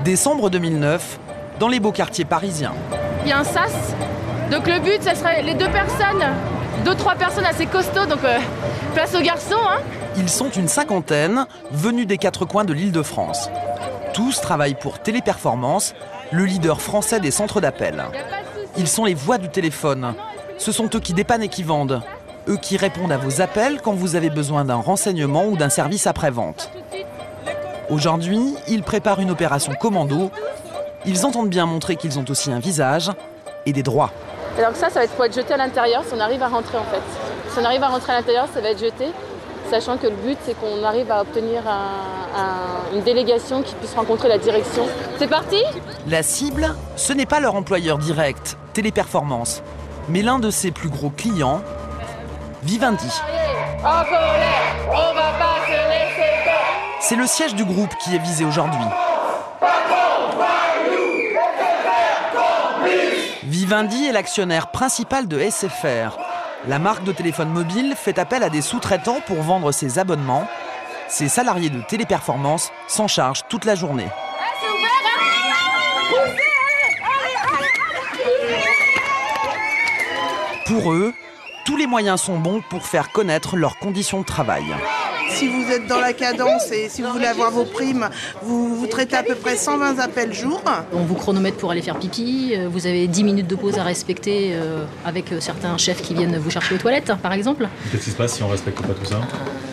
Décembre 2009, dans les beaux quartiers parisiens. Il y a un sas, donc le but, ça serait les 2-3 personnes assez costauds, donc place aux garçons. Hein. Ils sont une cinquantaine, venus des 4 coins de l'Île-de-France. Tous travaillent pour Téléperformance, le leader français des centres d'appel. Ils sont les voix du téléphone. Ce sont eux qui dépannent et qui vendent. Eux qui répondent à vos appels quand vous avez besoin d'un renseignement ou d'un service après-vente. Aujourd'hui, ils préparent une opération commando. Ils entendent bien montrer qu'ils ont aussi un visage et des droits. Et donc ça va être pour être jeté à l'intérieur si on arrive à rentrer en fait. Si on arrive à rentrer à l'intérieur, ça va être jeté. Sachant que le but, c'est qu'on arrive à obtenir une délégation qui puisse rencontrer la direction. C'est parti ? La cible, ce n'est pas leur employeur direct, Téléperformance, mais l'un de ses plus gros clients, Vivendi. C'est le siège du groupe qui est visé aujourd'hui. Vivendi est l'actionnaire principal de SFR. La marque de téléphone mobile fait appel à des sous-traitants pour vendre ses abonnements. Ces salariés de Téléperformance s'en chargent toute la journée. Pour eux, tous les moyens sont bons pour faire connaître leurs conditions de travail. Si vous êtes dans la cadence et si vous voulez avoir vos primes, vous traitez à peu près 120 appels jour. On vous chronomètre pour aller faire pipi, vous avez 10 minutes de pause à respecter avec certains chefs qui viennent vous chercher aux toilettes, par exemple. Qu'est-ce qui se passe si on ne respecte pas tout ça ?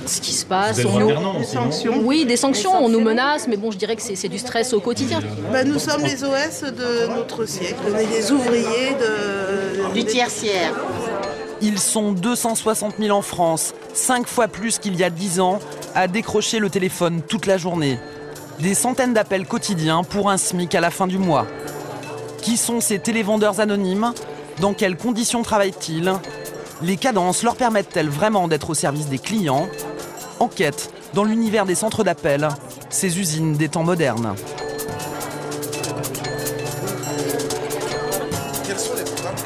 Ce qui se passe, vous avez le droit de dire non aussi, sanctions. Oui, des sanctions, on nous menace, mais bon, je dirais que c'est du stress au quotidien. Nous sommes les OS de notre siècle, on est des ouvriers du tertiaire. Ils sont 260 000 en France, 5 fois plus qu'il y a 10 ans, à décrocher le téléphone toute la journée. Des centaines d'appels quotidiens pour un SMIC à la fin du mois. Qui sont ces télévendeurs anonymes ? Dans quelles conditions travaillent-ils ? Les cadences leur permettent-elles vraiment d'être au service des clients ? Enquête dans l'univers des centres d'appel, ces usines des temps modernes. Quels sont les programmes